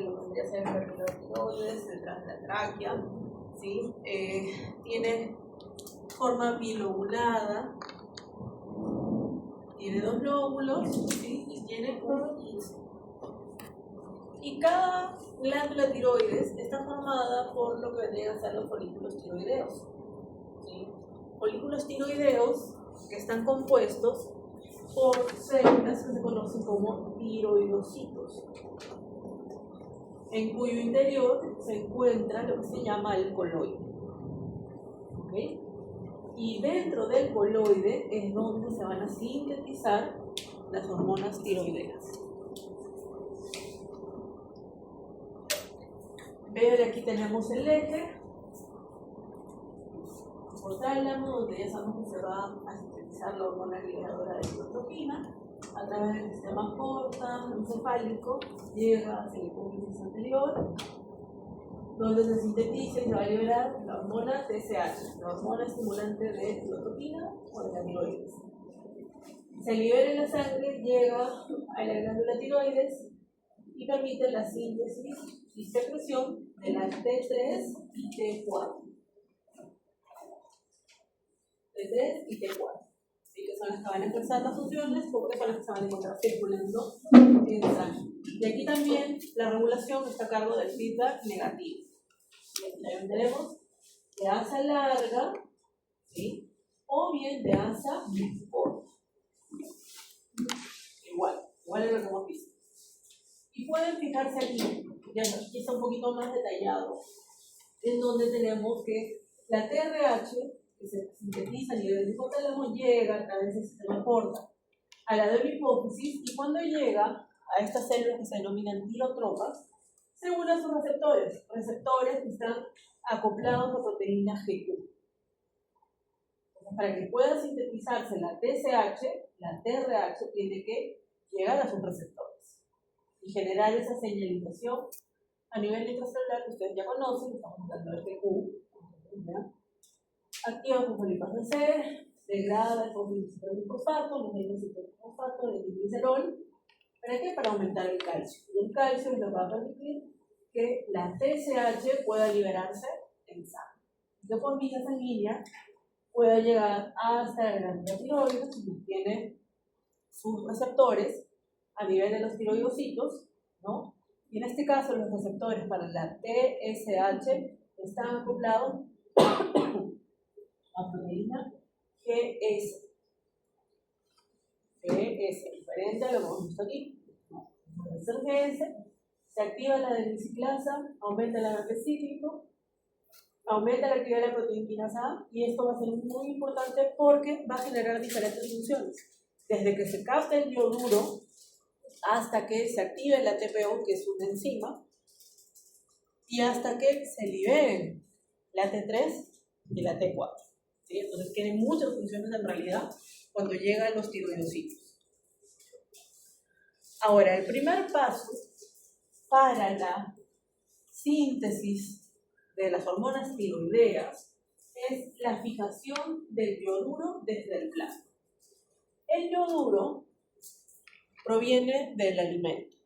lo que vendría a ser el hipertiroides, detrás de la tráquea, ¿sí? Tiene forma bilobulada, tiene 2 lóbulos, ¿sí? Y tiene un quisto. Y cada glándula tiroides está formada por lo que vendrían a ser los folículos tiroideos, ¿sí? Folículos tiroideos que están compuestos por células que se conocen como tiroidocitos, en cuyo interior se encuentra lo que se llama el coloide. ¿Okay? Y dentro del coloide es donde se van a sintetizar las hormonas tiroideas. Veo que aquí tenemos el eje, hipotálamo, donde ya sabemos que se va a sintetizar la hormona liberadora de hipotropina. A través del sistema porta encefálico llega hacia el hipófisis anterior, donde se sintetiza y se va a liberar la hormona TSH, la hormona estimulante de hipotropina o de la tiroides. Se libera en la sangre, llega a la glándula tiroides y permite la síntesis y secreción de la T3 y T4. T3 y T4. ¿Sí? Que son las que van a empezar las funciones porque son las que se van a encontrar circulando en sangre. Y aquí también la regulación está a cargo del feedback negativo. También tenemos de asa larga, ¿sí? O bien de asa corta. Igual es lo que hemos visto. Y pueden fijarse aquí, ya aquí está un poquito más detallado, en donde tenemos que la TRH, que se sintetiza a nivel del hipotálamo, llega a través del sistema porta a la de la hipófisis, y cuando llega a estas células que se denominan tirotropas, se unen a sus receptores que están acoplados a proteína GQ. Entonces, para que pueda sintetizarse la TSH, la TRH tiene que llegar a sus receptores y generar esa señalización a nivel intracelular que ustedes ya conocen. Estamos hablando de GQ, activa fosfolipasa C, degrada el fosfolipasfosfato, los fosfato del glicerol. ¿Para qué? Para aumentar el calcio. Y el calcio es lo que va a permitir que la TSH pueda liberarse en sangre. Que por vía sanguínea pueda llegar hasta la glándula tiroides, que tiene sus receptores a nivel de los tiroidocitos, ¿no? Y en este caso los receptores para la TSH están acoplados a proteína GS. GS, diferente a lo que hemos visto aquí. Al ser GS, se activa la adenosiclasa, aumenta el AMP cíclico, aumenta la actividad de la proteína quinasa A, y esto va a ser muy importante porque va a generar diferentes funciones. Desde que se capta el yoduro hasta que se active la TPO, que es una enzima, y hasta que se liberen la T3 y la T4. ¿Sí? Entonces tienen muchas funciones en realidad cuando llegan los tiroidocitos. Ahora, el primer paso para la síntesis de las hormonas tiroideas es la fijación del yoduro desde el plasma. El yoduro proviene del alimento.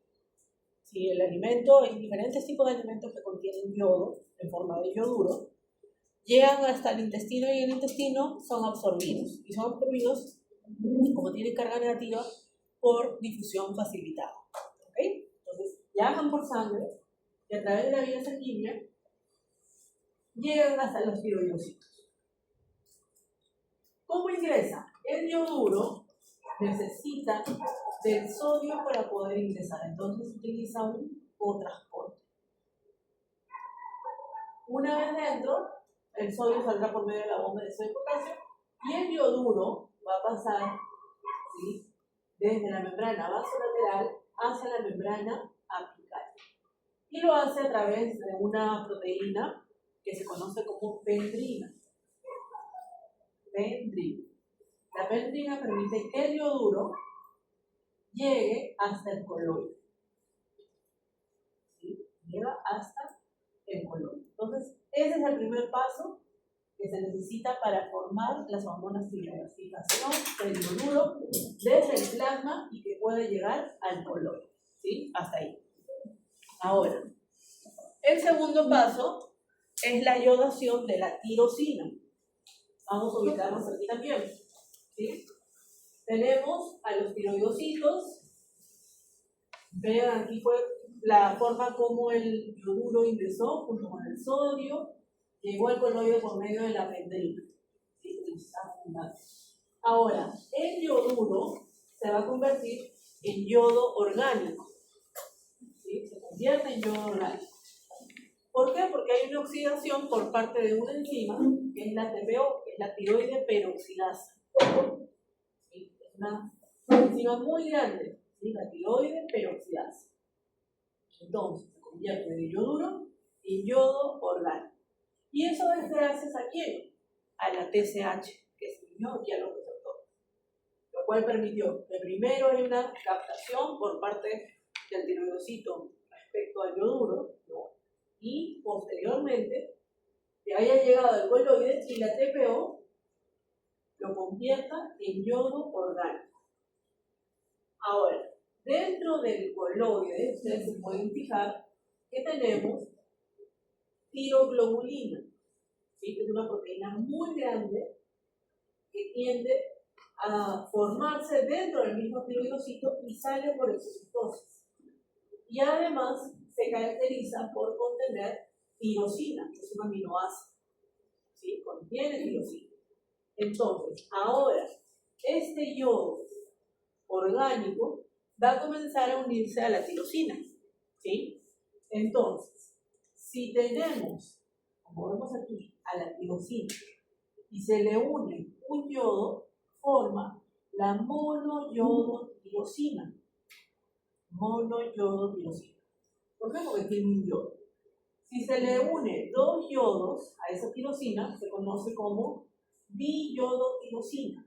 ¿Sí? El alimento, hay diferentes tipos de alimentos que contienen yodo en forma de yoduro, llegan hasta el intestino y el intestino son absorbidos. Y son absorbidos, como tienen carga negativa, por difusión facilitada. ¿Okay? Entonces, viajan por sangre y a través de la vía sanguínea llegan hasta los tiroidocitos. ¿Cómo ingresa? El yoduro necesita del sodio para poder ingresar, entonces utiliza un cotransporte. Una vez dentro, el sodio saldrá por medio de la bomba de sodio y potasio, y el yoduro va a pasar, ¿sí?, desde la membrana vasolateral hacia la membrana apical. Y lo hace a través de una proteína que se conoce como pendrina. La pendrina permite que el yoduro llegue hasta el coloide. ¿Sí? Llega hasta el coloide. Entonces, ese es el primer paso que se necesita para formar las hormonas tiroideas. Fijación del yoduro desde el plasma y que puede llegar al coloide. ¿Sí? Hasta ahí. Ahora, el segundo paso es la iodación de la tirosina. Vamos a ubicarnos aquí también. ¿Sí? Tenemos a los tiroidocitos. Vean, aquí fue la forma como el yoduro ingresó junto con el sodio, llegó al coloide por medio de la pendrina. ¿Sí? Ahora, el yoduro se va a convertir en yodo orgánico. ¿Sí? Se convierte en yodo orgánico. ¿Por qué? Porque hay una oxidación por parte de una enzima, que es la TPO, que es la tiroide peroxidasa. ¿Sí? Es una enzima muy grande, ¿sí? La tiroide peroxidasa. Entonces, se convierte de yoduro en yodo orgánico. ¿Y eso es gracias a quién? A la TSH, que se unió aquí a los receptores. Lo cual permitió que primero hay una captación por parte del tiroidocito respecto al yoduro, ¿no? Y posteriormente que haya llegado al coloide y la TPO lo convierta en yodo orgánico. Ahora, dentro del coloide, ustedes se pueden fijar que tenemos tiroglobulina, ¿sí? Que es una proteína muy grande que tiende a formarse dentro del mismo tiroidocito y sale por exocitosis. Y además se caracteriza por contener tirosina, que es un aminoácido. ¿Sí? Contiene tirosina. Entonces, ahora, este yodo orgánico va a comenzar a unirse a la tirosina. ¿Sí? Entonces, si tenemos, como vemos aquí, a la tirosina y se le une un yodo, forma la monoyodotirosina. Monoyodotirosina. ¿Por qué? Porque tiene un yodo. Si se le une dos yodos a esa tirosina, se conoce como diyodotirosina.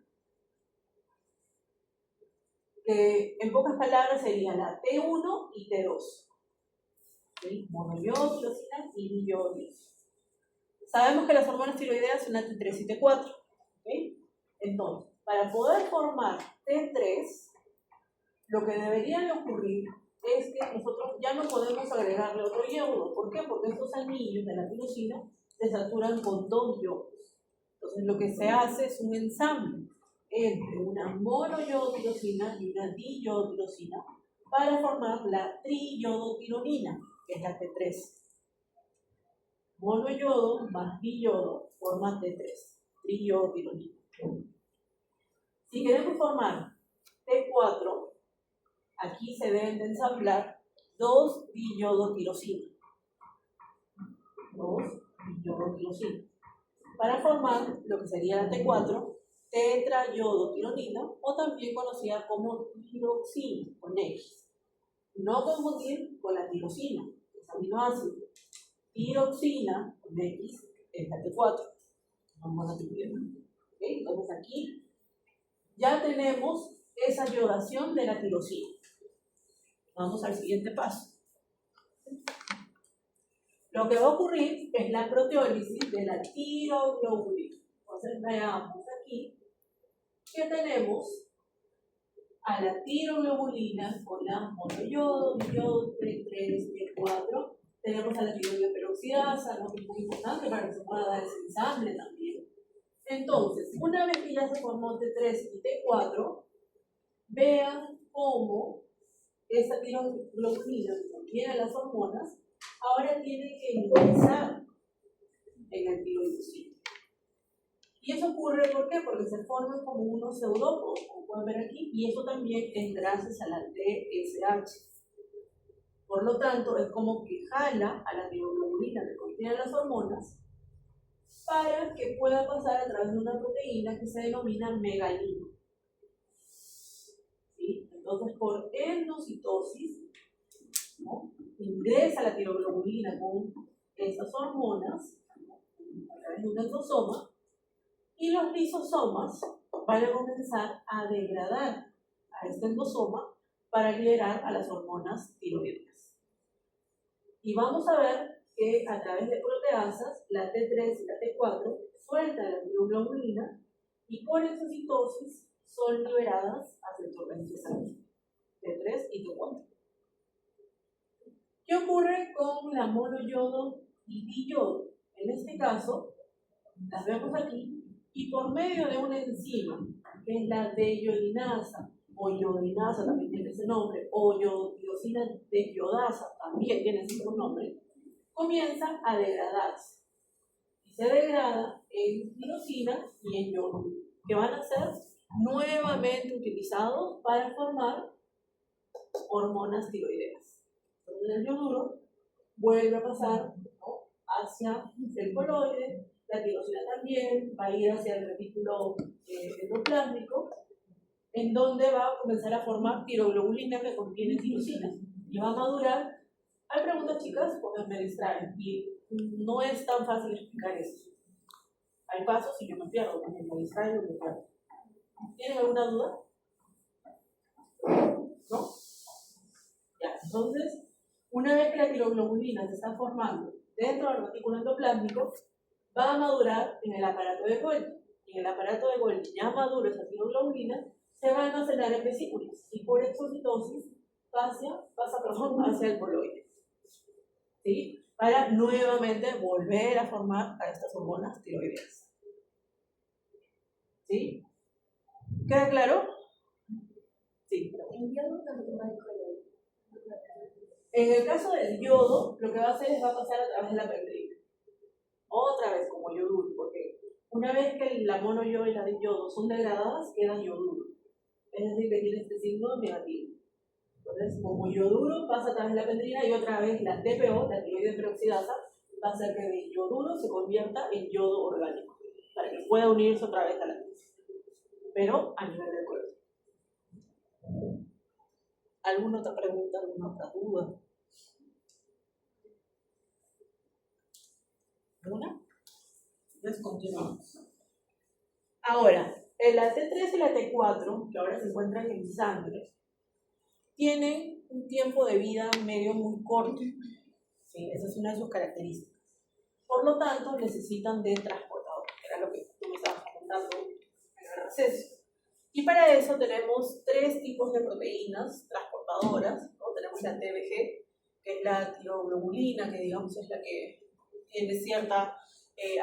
Que en pocas palabras sería la T1 y T2. ¿Sí? Monoyodotirosina y diyodotirosina. Sabemos que las hormonas tiroideas son la T3 y T4. ¿Okay? Entonces, para poder formar T3, lo que debería de ocurrir es que nosotros ya no podemos agregarle otro yodo. ¿Por qué? Porque estos anillos de la tirosina se saturan con dos yodos. Entonces, lo que se hace es un ensamble entre una monoyodotirosina y una diyodotirosina para formar la triyodotironina, que es la T3. Monoyodo más diyodo forma T3, triyodotironina. Si queremos formar T4, aquí se deben de ensamblar dos diyodotirosina. Para formar lo que sería la T4, tetrayodotironina, o también conocida como tiroxina, con X. No confundir con la tirosina, que es aminoácido. Tiroxina, con X, es la T4. Vamos a repetir. ¿Okay? Entonces aquí ya tenemos esa yodación de la tirosina. Vamos al siguiente paso. Lo que va a ocurrir es la proteólisis de la tiroglobulina. Entonces veamos aquí que tenemos a la tiroglobulina con la monoyodo, yodo, T3, T4. Tenemos a la tiroide peroxidasa, ¿no? Que es muy importante para que se pueda dar ese ensamble también. Entonces, una vez que ya se formó T3 y T4, vean cómo esta tiroglobulina que contiene las hormonas ahora tiene que ingresar en el tiroidocito. Y eso ocurre, ¿por qué? Porque se forman como unos pseudópodos, como pueden ver aquí, y eso también es gracias a la TSH. Por lo tanto, es como que jala a la tiroglobulina que contiene las hormonas para que pueda pasar a través de una proteína que se denomina megalina. ¿Sí? Entonces, por endocitosis, ¿no? Ingresa la tiroglobulina con esas hormonas a través de un endosoma y los lisosomas van a comenzar a degradar a este endosoma para liberar a las hormonas tiroideas. Y vamos a ver que a través de proteasas, la T3 y la T4 sueltan la tiroglobulina y por exocitosis son liberadas hacia el torrente sanguíneo, T3 y T4. ¿Qué ocurre con la monoyodo y diyodo? En este caso, las vemos aquí, y por medio de una enzima, que es la deyodinasa, o iodinasa también tiene ese nombre, o tirosina deyodasa también tiene ese mismo nombre, comienza a degradarse. Y se degrada en tirosina y en yodo, que van a ser nuevamente utilizados para formar hormonas tiroideas. Entonces el yoduro vuelve a pasar, ¿no?, hacia el coloide, la tirosina también va a ir hacia el retículo endoplásmico, en donde va a comenzar a formar tiroglobulina que contiene tirosina y va a madurar. Hay preguntas, chicas, porque me distraen y no es tan fácil explicar eso. Hay pasos y yo me pierdo, porque me distraigo y me pierdo. ¿Tienen alguna duda? ¿No? Ya, entonces, una vez que la tiroglobulina se está formando dentro del retículo endoplásmico, va a madurar en el aparato de Golgi. En el aparato de Golgi, ya madura esa tiroglobulina, se va a almacenar en vesículas y por exocitosis pasa hacia el coloide, ¿sí?, para nuevamente volver a formar a estas hormonas tiroideas. ¿Sí? ¿Queda claro? Sí. En el caso del yodo, lo que va a hacer es va a pasar a través de la membrana. Otra vez como yoduro, porque una vez que la monoyodo y la diyodo son degradadas, quedan yoduro. Es decir, que tiene este signo negativo. Entonces, como yoduro pasa a través de la pendrina y otra vez la TPO, la tiroide peroxidasa, va a hacer que el yoduro se convierta en yodo orgánico, para que pueda unirse otra vez a la tiroide, pero a nivel del cuerpo. ¿Alguna otra pregunta, alguna otra duda? ¿Alguna? Entonces continuamos. Ahora, la T3 y la T4, que ahora se encuentran en sangre, tienen un tiempo de vida medio muy corto. ¿Sí? Esa es una de sus características. Por lo tanto, necesitan de transportadores, que era lo que tú me estabas comentando en el receso. Y para eso tenemos tres tipos de proteínas transportadoras, ¿no? Tenemos la TBG, que es la tiroglobulina, que digamos es la que tiene cierta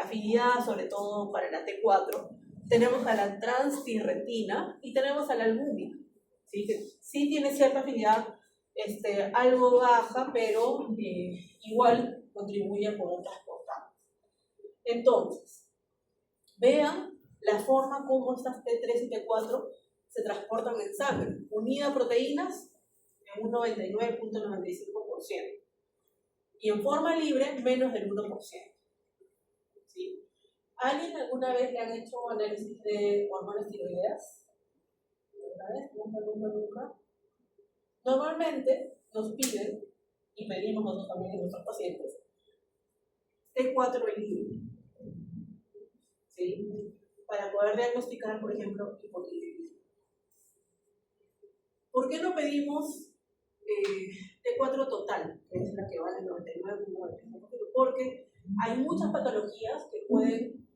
afinidad, sobre todo para la T4. Tenemos a la transtirretina y tenemos a la albúmina, ¿sí? Que sí tiene cierta afinidad, algo baja, pero igual contribuye a poder transportar. Entonces, vean la forma como estas T3 y T4 se transportan en sangre, unidas a proteínas en un 99.95%, y en forma libre menos del 1%. ¿Sí? ¿Alguien alguna vez le han hecho análisis de hormonas tiroideas? ¿Alguna vez? Nunca. Normalmente nos piden, y pedimos nosotros también en nuestros pacientes, T4 libre, ¿sí?, para poder diagnosticar, por ejemplo, hipotiroidismo. ¿Por qué no pedimos T4 total, que es la que vale el 99.9%? Porque hay muchas patologías que pueden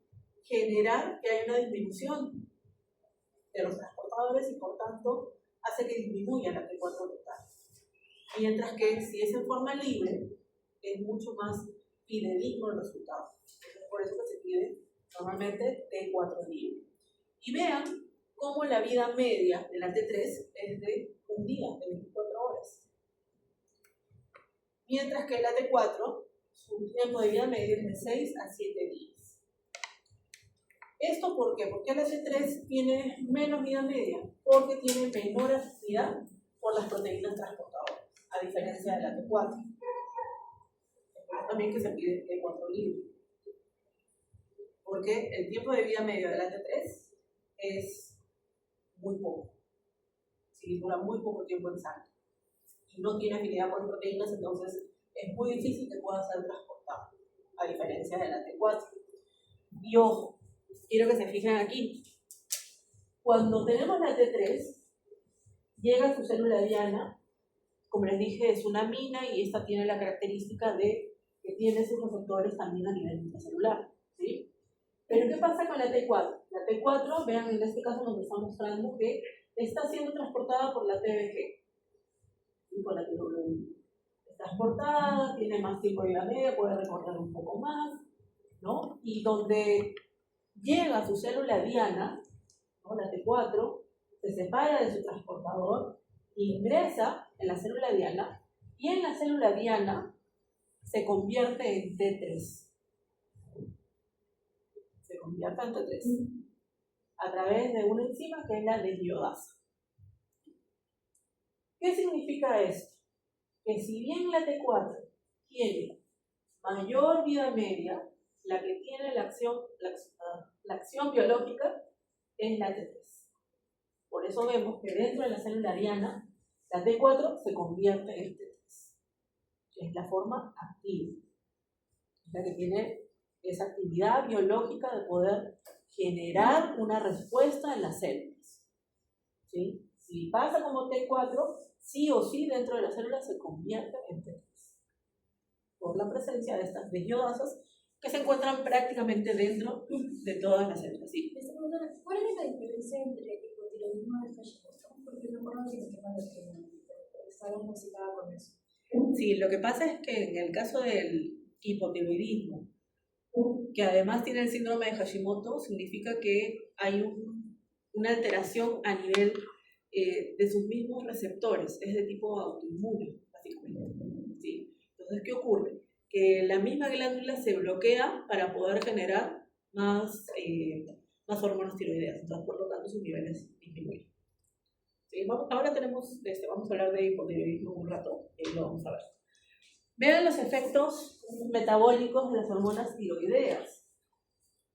generar que haya una disminución de los transportadores y por tanto hace que disminuya la T4 total. Mientras que si es en forma libre, es mucho más fidedigno el resultado. Entonces, por eso que se pide normalmente T4 libre. Y vean cómo la vida media de la T3 es de un día, de 24 horas. Mientras que la T4, su tiempo de vida medio es de 6 a 7 días. ¿Esto por qué? Porque la T3 tiene menos vida media, porque tiene menor afinidad por las proteínas transportadoras, a diferencia de la T4. También que se pide T4 libre, porque el tiempo de vida medio de la T3 es muy poco, ¿sí? Dura muy poco tiempo en sangre y no tiene afinidad por proteínas, entonces es muy difícil que pueda ser transportado, a diferencia de la T4. Y ojo, quiero que se fijen aquí, cuando tenemos la T3, llega a su célula diana, como les dije, es una amina y esta tiene la característica de que tiene sus receptores también a nivel intracelular, ¿sí? Pero ¿qué pasa con la T4? La T4, vean, en este caso nos está mostrando que está siendo transportada por la TBG y por la tiroglobulina. transportada, tiene más tiempo de vida media, puede recorrer un poco más, ¿no? Y donde llega a su célula diana, ¿no? La T4, se separa de su transportador, ingresa en la célula diana, y en la célula diana se convierte en T3. Se convierte en T3 a través de una enzima que es la deshiodasa. ¿Qué significa esto? Que si bien la T4 tiene mayor vida media, la que tiene la acción biológica es la T3. Por eso vemos que dentro de la célula diana, la T4 se convierte en T3, que es la forma activa, la que tiene esa actividad biológica de poder generar una respuesta en las células. ¿Sí? Si pasa como T4, sí o sí dentro de la célula se convierte en T3, por la presencia de estas deshiodasas que se encuentran prácticamente dentro de todas las células. ¿Sí? ¿Cuál es la diferencia entre hipotiroidismo y Hashimoto? Porque no conozco el tema de está diagnosticada con eso. Sí, lo que pasa es que en el caso del hipotiroidismo, que además tiene el síndrome de Hashimoto, significa que hay una alteración a nivel de sus mismos receptores, es de tipo autoinmune, básicamente. ¿Sí? Entonces, ¿qué ocurre? Que la misma glándula se bloquea para poder generar más hormonas tiroideas, entonces por lo tanto sus niveles disminuyen. ¿Sí? Ahora vamos a hablar de hipotiroidismo un rato, y lo vamos a ver. Vean los efectos metabólicos de las hormonas tiroideas.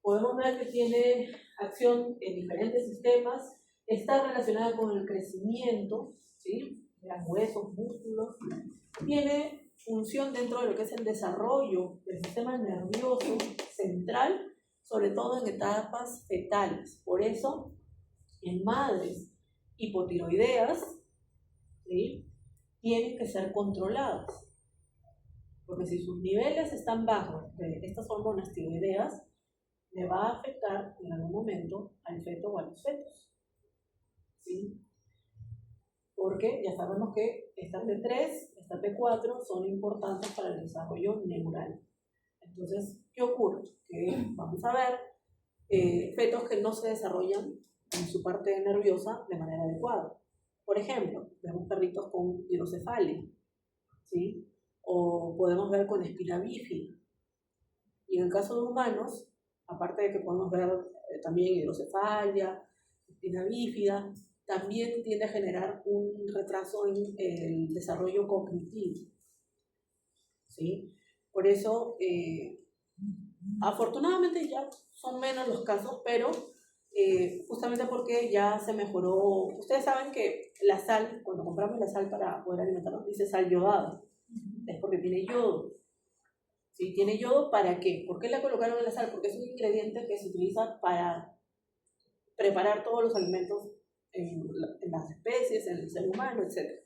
Podemos ver que tiene acción en diferentes sistemas, está relacionada con el crecimiento, ¿sí? De los huesos, músculos, tiene función dentro de lo que es el desarrollo del sistema nervioso central, sobre todo en etapas fetales. Por eso, en madres hipotiroideas, ¿sí? Tienen que ser controladas. Porque si sus niveles están bajos de estas hormonas tiroideas, le va a afectar en algún momento al feto o a los fetos. ¿Sí? Porque ya sabemos que estas T3, estas T4 son importantes para el desarrollo neural. Entonces, ¿qué ocurre? Que vamos a ver fetos que no se desarrollan en su parte nerviosa de manera adecuada. Por ejemplo, vemos perritos con hidrocefalia, ¿sí? O podemos ver con espina bífida. Y en el caso de humanos, aparte de que podemos ver también hidrocefalia, espina bífida, también tiende a generar un retraso en el desarrollo cognitivo. ¿Sí? Por eso, afortunadamente ya son menos los casos, pero justamente porque ya se mejoró. Ustedes saben que la sal, cuando compramos la sal para poder alimentarnos, dice sal yodada. Es porque tiene yodo. ¿Sí? ¿Tiene yodo para qué? ¿Por qué la colocaron en la sal? Porque es un ingrediente que se utiliza para preparar todos los alimentos en las especies, en el ser humano, etc.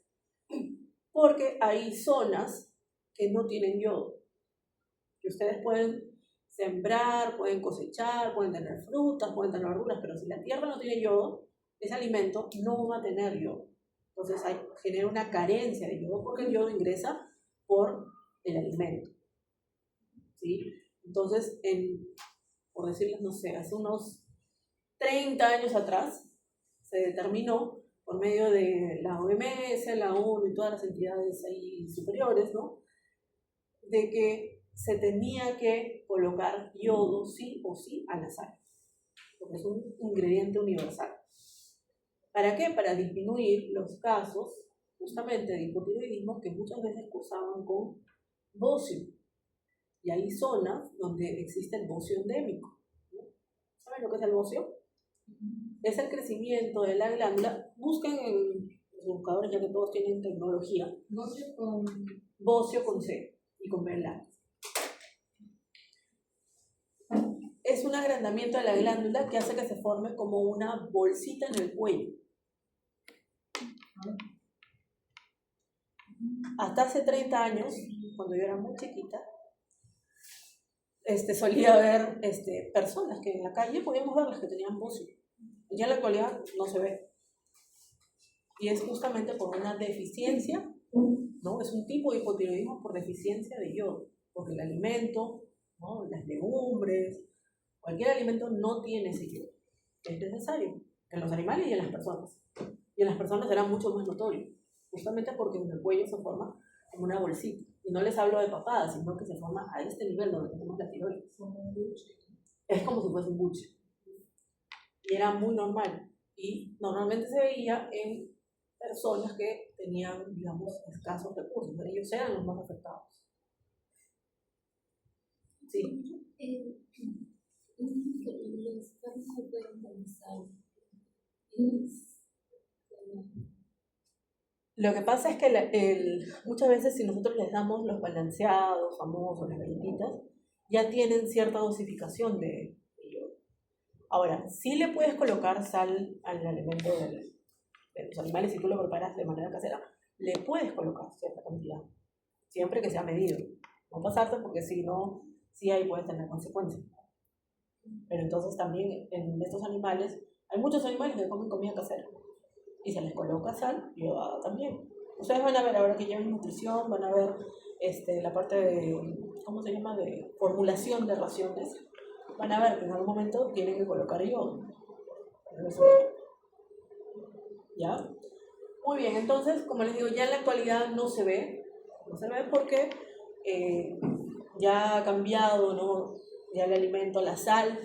Porque hay zonas que no tienen yodo, que ustedes pueden sembrar, pueden cosechar, pueden tener frutas, pueden tener verduras, pero si la tierra no tiene yodo, ese alimento no va a tener yodo. Entonces genera una carencia de yodo porque el yodo ingresa por el alimento. ¿Sí? Entonces, por decirles, no sé, hace unos 30 años atrás, se determinó por medio de la OMS, la ONU y todas las entidades ahí superiores, ¿no? De que se tenía que colocar yodo sí o sí a la sal, porque es un ingrediente universal. ¿Para qué? Para disminuir los casos justamente de hipotiroidismo que muchas veces cursaban con bocio. Y hay zonas donde existe el bocio endémico, ¿no? ¿Saben lo que es el bocio? Es el crecimiento de la glándula. Busquen en los buscadores, ya que todos tienen tecnología. Bocio con C y con B larga. Es un agrandamiento de la glándula que hace que se forme como una bolsita en el cuello. Hasta hace 30 años, cuando yo era muy chiquita, solía ver personas que en la calle podíamos verlas que tenían bocio. Ya en la actualidad no se ve. Y es justamente por una deficiencia ¿no? Es un tipo de hipotiroidismo por deficiencia de yodo, porque el alimento, ¿no? Las legumbres, cualquier alimento no tiene ese yodo. Es necesario en los animales y en las personas. Y en las personas será mucho más notorio, justamente porque en el cuello se forma como una bolsita. Y no les hablo de papada, sino que se forma a este nivel donde tenemos la tiroides. Es como si fuese un buche. Y era muy normal. Y normalmente se veía en personas que tenían, digamos, escasos recursos. Ellos eran los más afectados. Sí. Los carnes se pueden realizar. Lo que pasa es que muchas veces si nosotros les damos los balanceados, famosos, las galletitas, ya tienen cierta dosificación de yodo. Ahora, sí le puedes colocar sal al alimento de los animales si tú lo preparas de manera casera, le puedes colocar cierta cantidad, siempre que sea medido. No pasarte porque si no, sí ahí puedes tener consecuencias. Pero entonces también en estos animales, hay muchos animales que comen comida casera y se les coloca sal yodada también. Ustedes van a ver ahora que llevan nutrición, van a ver la parte de, ¿cómo se llama?, de formulación de raciones. Van a ver que en algún momento tienen que colocar yodo. ¿Ya? Muy bien, entonces, como les digo, ya en la actualidad no se ve porque ya ha cambiado, ¿no? Ya el alimento, la sal,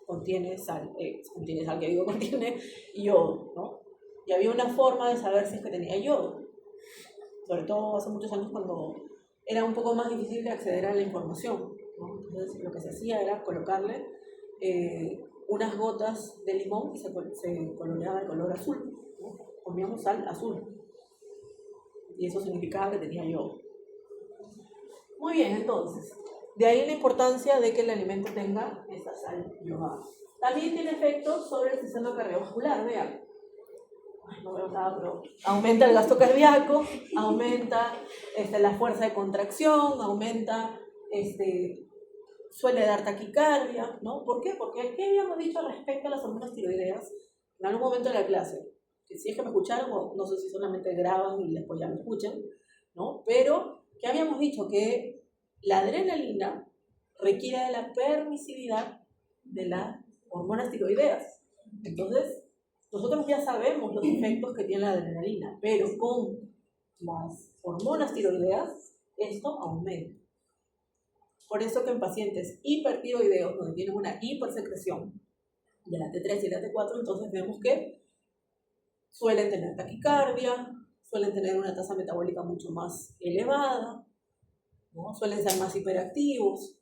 contiene sal que digo, contiene yodo, ¿no? Y había una forma de saber si es que tenía yodo, sobre todo hace muchos años cuando era un poco más difícil de acceder a la información, ¿no? Entonces lo que se hacía era colocarle unas gotas de limón y se coloreaba de color azul, ¿no? Poníamos sal azul y eso significaba que tenía yodo. Muy bien, entonces, de ahí la importancia de que el alimento tenga esa sal yodada. También tiene efectos sobre el sistema cardiovascular, vean. No veo nada, pero aumenta el gasto cardíaco, aumenta la fuerza de contracción, aumenta, suele dar taquicardia, ¿no? ¿Por qué? Porque aquí habíamos dicho respecto a las hormonas tiroideas en algún momento de la clase, que si es que me escucharon, o no sé si solamente graban y después ya me escuchan, ¿no? Pero que habíamos dicho que la adrenalina requiere de la permisividad de las hormonas tiroideas. Entonces, nosotros ya sabemos los efectos que tiene la adrenalina, pero con las hormonas tiroideas esto aumenta. Por eso que en pacientes hipertiroideos, donde tienen una hipersecreción de la T3 y la T4, entonces vemos que suelen tener taquicardia, suelen tener una tasa metabólica mucho más elevada, ¿no? Suelen ser más hiperactivos,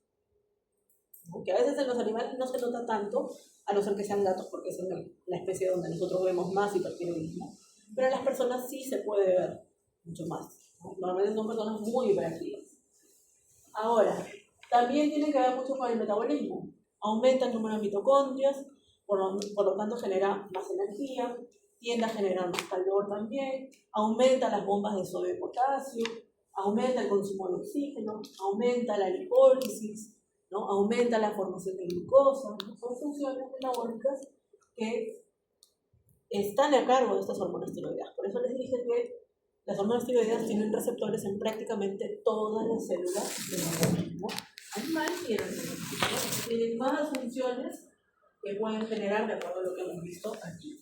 ¿no? Que a veces en los animales no se nota tanto, a no ser que sean gatos, porque es la especie donde nosotros vemos más hipertiroidismo, pero en las personas sí se puede ver mucho más, ¿no? Normalmente son personas muy hiperactivas. Ahora, también tiene que ver mucho con el metabolismo. Aumenta el número de mitocondrias, por lo tanto genera más energía, tiende a generar más calor también, aumenta las bombas de sodio y potasio, aumenta el consumo de oxígeno, aumenta la lipólisis, ¿no? Aumenta la formación de glucosa, ¿no? Son funciones metabólicas que están a cargo de estas hormonas tiroideas. Por eso les dije que las hormonas tiroideas tienen receptores en prácticamente todas las células del organismo animal y en el organismo. Tienen más funciones que pueden generar de acuerdo a lo que hemos visto aquí.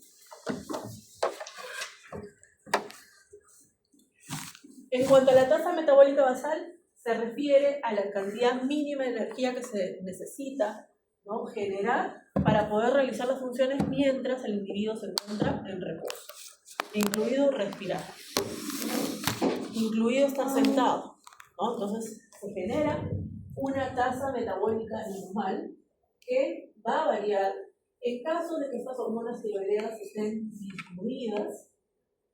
En cuanto a la tasa metabólica basal, se refiere a la cantidad mínima de energía que se necesita, ¿no?, generar para poder realizar las funciones mientras el individuo se encuentra en reposo, incluido respirar, incluido estar sentado, ¿no? Entonces se genera una tasa metabólica normal que va a variar en caso de que estas hormonas tiroideas estén disminuidas,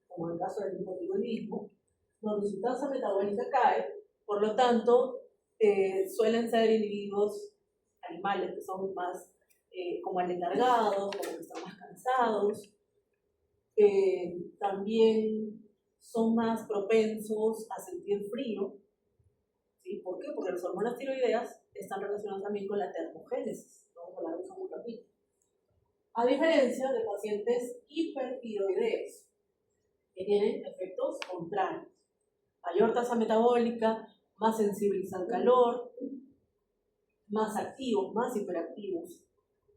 como en el caso del hipotiroidismo, donde su tasa metabólica cae. Por lo tanto, suelen ser individuos, animales que son más como aletargados, como que están más cansados. También son más propensos a sentir frío. ¿Sí? ¿Por qué? Porque las hormonas tiroideas están relacionadas también con la termogénesis. Vamos a hablar de eso un ratito. A diferencia de pacientes hipertiroideos, que tienen efectos contrarios. mayor tasa metabólica, más sensibles al calor, más activos, más hiperactivos,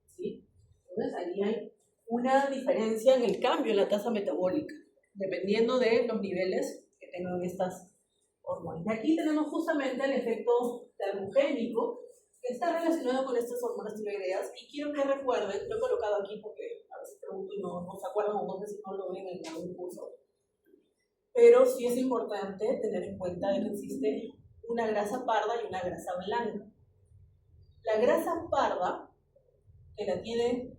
¿sí? Entonces, ahí hay una diferencia en el cambio en la tasa metabólica, dependiendo de los niveles que tengan estas hormonas. Y aquí tenemos justamente el efecto termogénico, que está relacionado con estas hormonas tiroideas, y quiero que recuerden, lo he colocado aquí porque a veces pregunto y no se acuerdan, o no sé si no lo ven en algún curso, pero sí es importante tener en cuenta de que existe una grasa parda y una grasa blanca. La grasa parda, que la tienen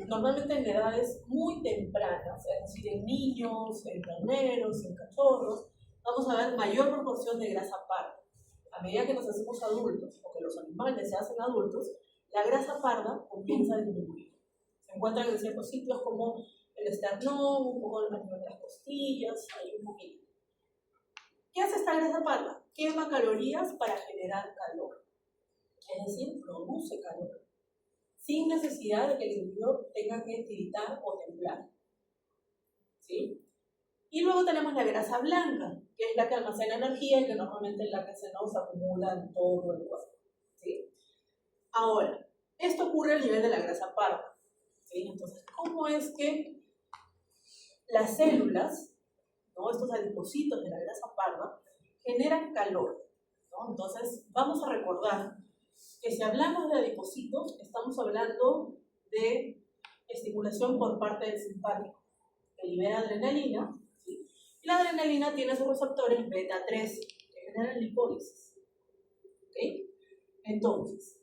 normalmente en edades muy tempranas, es decir, en niños, en terneros, en cachorros, vamos a ver mayor proporción de grasa parda. A medida que nos hacemos adultos, o que los animales se hacen adultos, la grasa parda comienza a disminuir. Se encuentran en ciertos sitios como el esternón, un poco en las costillas, ahí un poquito. ¿Qué hace esta grasa parda? Quema calorías para generar calor. Es decir, produce calor, sin necesidad de que el individuo tenga que tiritar o temblar. ¿Sí? Y luego tenemos la grasa blanca, que es la que almacena energía y que normalmente es la que se nos acumula en todo el cuerpo. ¿Sí? Ahora, esto ocurre a nivel de la grasa parda. ¿Sí? Entonces, ¿cómo es que las células, ¿no?, estos adipocitos de la grasa parda, generan calor? ¿No? Entonces, vamos a recordar que si hablamos de adipocitos, estamos hablando de estimulación por parte del simpático, que libera adrenalina, ¿sí? Y la adrenalina tiene sus receptores beta 3, que generan lipólisis. ¿Okay? Entonces,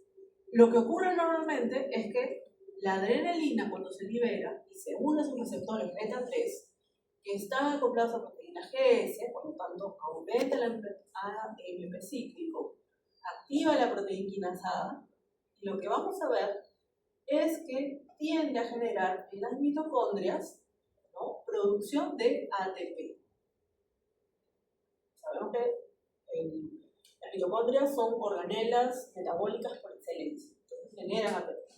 lo que ocurre normalmente es que la adrenalina, cuando se libera y se une a sus receptores beta 3, que están acoplados a proteína GS, por lo tanto, aumenta el AMP cíclico, activa la proteína quinasada, y lo que vamos a ver es que tiende a generar en las mitocondrias, ¿no?, producción de ATP. Sabemos que las mitocondrias son organelas metabólicas por excelencia, entonces generan ATP.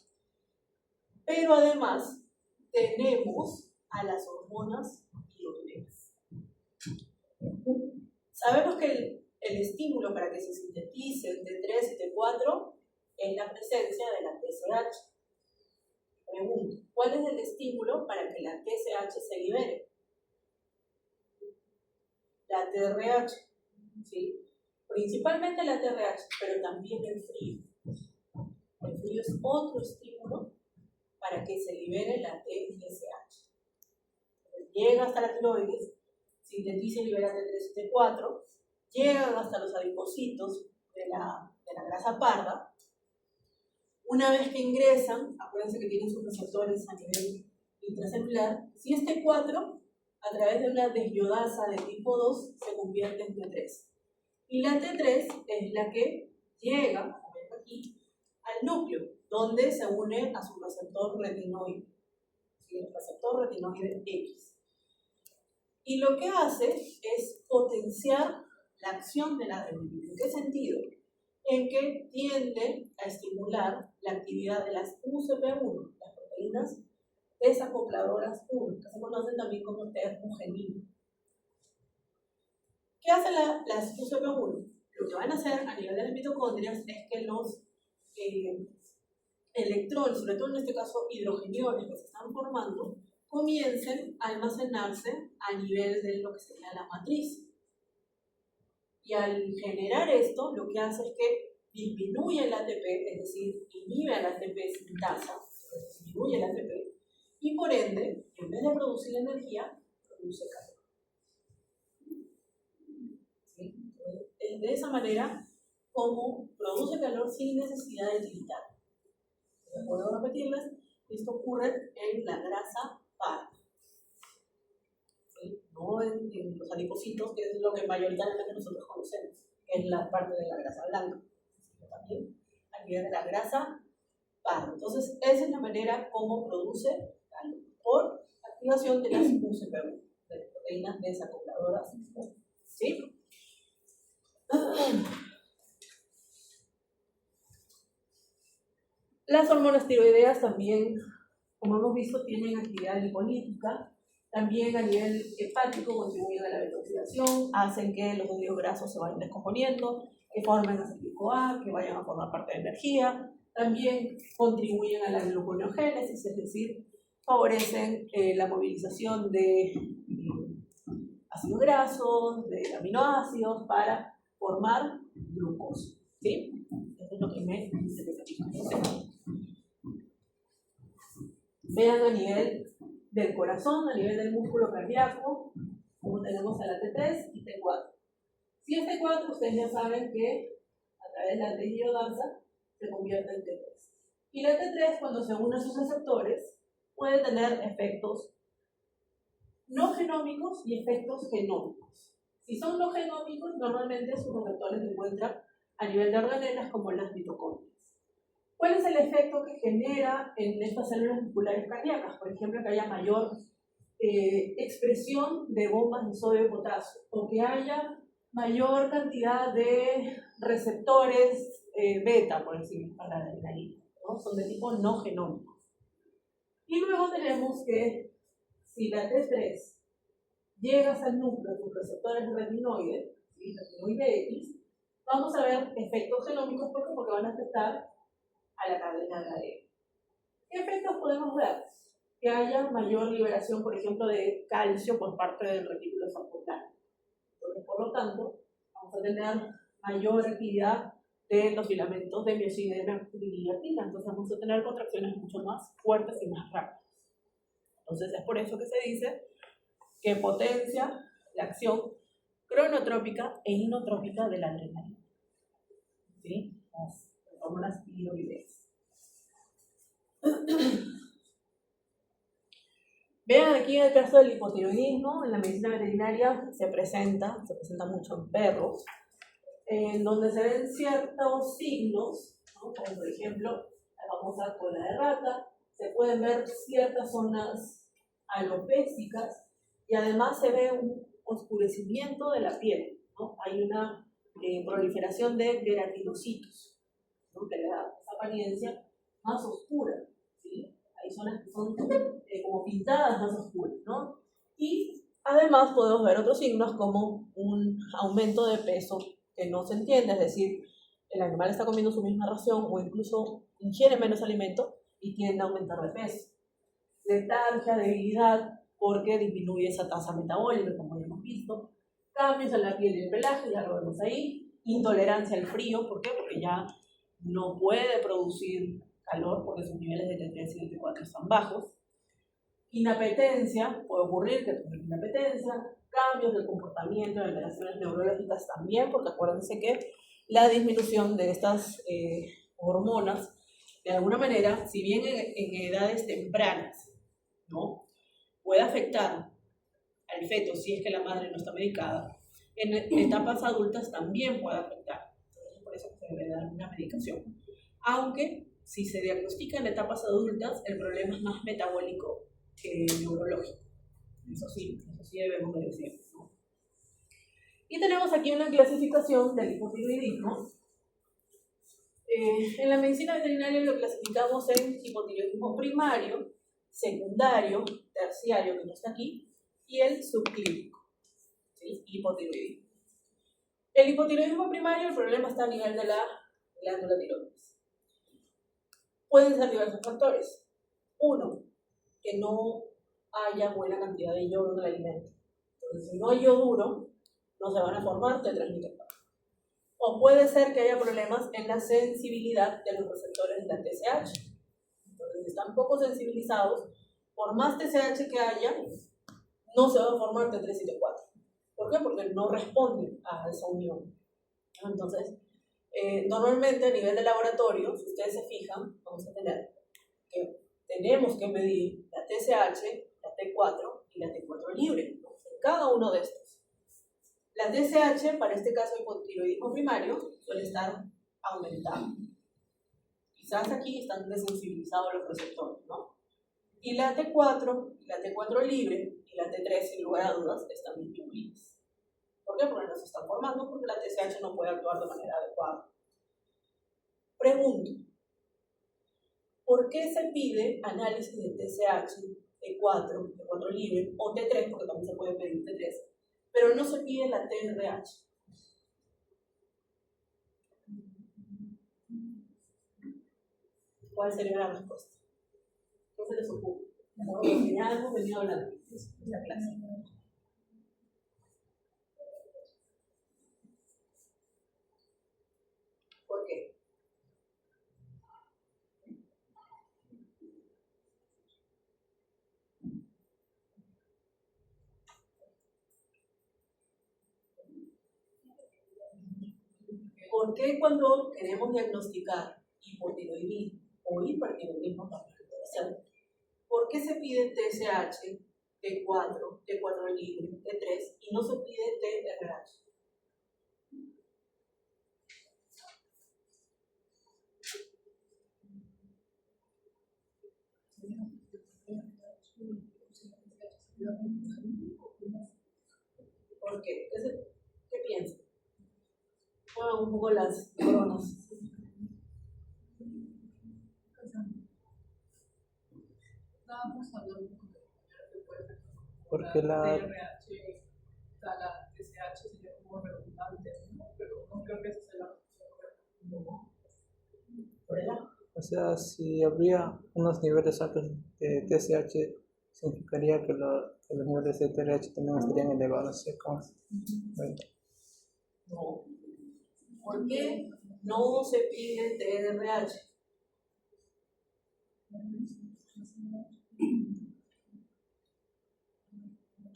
Pero además tenemos a las hormonas tiroideas. Sabemos que el estímulo para que se sintetice T3 y T4 es la presencia de la TSH. Pregunto, ¿cuál es el estímulo para que la TSH se libere? La TRH, ¿sí? Principalmente la TRH, pero también el frío. El frío es otro estímulo para que se libere la TSH. Llega hasta la tiroides, sintetiza y libera T3 y T4, llegan hasta los adipocitos de la grasa parda. Una vez que ingresan, acuérdense que tienen sus receptores a nivel intracelular, si es T4, a través de una desiodasa de tipo 2, se convierte en T3. Y la T3 es la que llega, como ven aquí, al núcleo, donde se une a su receptor retinoide, ¿sí?, el receptor retinoide X. Y lo que hace es potenciar la acción de la adrenalina. ¿En qué sentido? En que tiende a estimular la actividad de las UCP1, las proteínas desacopladoras 1, que se conocen también como termogenina. ¿Qué hacen las UCP1? Lo que van a hacer a nivel de las mitocondrias es que los electrones, sobre todo en este caso hidrogeniones que se están formando, comiencen a almacenarse a nivel de lo que sería la matriz. Y al generar esto, lo que hace es que disminuye el ATP, es decir, inhibe el ATP sintasa, disminuye el ATP, y por ende, en vez de producir energía, produce calor. ¿Sí? Es de esa manera como produce calor sin necesidad de tiritar. Puedo repetirles, esto ocurre en la grasa parda. ¿Sí? No en los adipocitos, que es lo que mayoritariamente nosotros conocemos, que es la parte de la grasa blanca, sino también a nivel de la grasa parda. Entonces, esa es la manera como produce calor, por activación de las UCP1, de las proteínas desacopladoras. ¿Sí? Las hormonas tiroideas también, como hemos visto, tienen actividad lipolítica, También a nivel hepático contribuyen a la beta-oxidación, hacen que los óxidos grasos se vayan descomponiendo, que formen acetil-CoA, que vayan a formar parte de energía. También contribuyen a la gluconeogénesis, es decir, favorecen la movilización de ácidos grasos, de aminoácidos para formar glucosa. ¿Sí? Eso es lo que me dice. Vean a nivel del corazón, a nivel del músculo cardíaco, como tenemos a la T3 y T4. Si es T4, ustedes ya saben que a través de la antiiodanza se convierte en T3. Y la T3, cuando se une a sus receptores, puede tener efectos no genómicos y efectos genómicos. Si son no genómicos, normalmente sus receptores se encuentran a nivel de organelas como las mitocondrias. ¿Cuál es el efecto que genera en estas células musculares cardíacas? Por ejemplo, que haya mayor expresión de bombas de sodio y potasio, o que haya mayor cantidad de receptores beta, por decirlo, para la adrenalina, ¿no? Son de tipo no genómico. Y luego tenemos que si la T3 llegas al núcleo de tus receptores retinoides, ¿sí? Retinoide X, vamos a ver efectos genómicos porque van a afectar a la cadena de ADN. ¿Qué efectos podemos ver? Que haya mayor liberación, por ejemplo, de calcio por parte del retículo subcutáneo. Entonces, por lo tanto, vamos a tener mayor actividad de los filamentos de miosina y metionina. Entonces, vamos a tener contracciones mucho más fuertes y más rápidas. Entonces, es por eso que se dice que potencia la acción cronotrópica e inotrópica de la adrenalina. ¿Sí? Las hormonas tiroideas. Vean aquí en el caso del hipotiroidismo, en la medicina veterinaria se presenta mucho en perros, en donde se ven ciertos signos, ¿no? Como por ejemplo la famosa cola de rata, se pueden ver ciertas zonas alopécicas y además se ve un oscurecimiento de la piel, ¿no? Hay una proliferación de queratinocitos, ¿no? Que le da esa apariencia más oscura, ¿sí? Hay zonas que son como pintadas más oscuras, ¿no? Y además podemos ver otros signos como un aumento de peso que no se entiende, es decir, el animal está comiendo su misma ración o incluso ingiere menos alimento y tiende a aumentar de peso. Letargia, debilidad, porque disminuye esa tasa metabólica, como ya hemos visto. Cambios en la piel y el pelaje, ya lo vemos ahí. Intolerancia al frío, ¿por qué? Porque ya no puede producir calor porque sus niveles de T3 y de T4 están bajos. Inapetencia, puede ocurrir que tenga inapetencia. Cambios del comportamiento, de alteraciones neurológicas también, porque acuérdense que la disminución de estas hormonas, de alguna manera, si bien en edades tempranas, ¿no?, puede afectar al feto si es que la madre no está medicada, en etapas adultas también puede afectar. Entonces, por eso se debe dar una medicación. Aunque, si se diagnostica en etapas adultas, el problema es más metabólico que neurológico. Eso sí debemos de decir, ¿no? Y tenemos aquí una clasificación del hipotiroidismo. En la medicina veterinaria lo clasificamos en hipotiroidismo primario, secundario, terciario, que no está aquí, y el subclínico, ¿sí? Hipotiroidismo. El hipotiroidismo primario, el problema está a nivel de la glándula tiroides. Pueden ser diversos factores. Uno, que no haya buena cantidad de yodo en el alimento. Entonces, si no hay yoduro, no se van a formar T3 ni T4. O puede ser que haya problemas en la sensibilidad de los receptores de la TSH. Entonces, si están poco sensibilizados, por más TSH que haya, no se va a formar T3 y T4. ¿Por qué? Porque no responden a esa unión. Entonces, normalmente a nivel de laboratorio, si ustedes se fijan, vamos a tener que tenemos que medir la TSH, la T4 y la T4 libre, en cada uno de estos. La TSH, para este caso hipotiroidismo primario, suele estar aumentada. Quizás aquí están desensibilizados los receptores, ¿no? Y la T4, la T4 libre y la T3, sin lugar a dudas, están disminuidas. ¿Por qué? Porque no se están formando, porque la TSH no puede actuar de manera adecuada. Pregunto, ¿por qué se pide análisis de TSH T4, T4 libre, o T3, porque también se puede pedir T3, pero no se pide la TRH. ¿Cuál sería la respuesta? ¿Qué se les ocurre? Ya hemos venido hablando de esta clase. ¿Por qué? ¿Por qué cuando queremos diagnosticar hipotiroidismo o hipertiroidismo también puede ser? ¿Por qué se pide TSH, T4, T4 libre, T3 y no se pide TRH? ¿Por qué? ¿Qué piensan? Muevan un poco las neuronas. Porque la TRH, la TSH sería como redundante, ¿no? Pero no creo que esa sea la respuesta. O sea, si habría unos niveles altos de TSH, significaría que los niveles de TRH también estarían elevados. ¿Sí? Bueno. No. ¿Por qué no se pide TRH?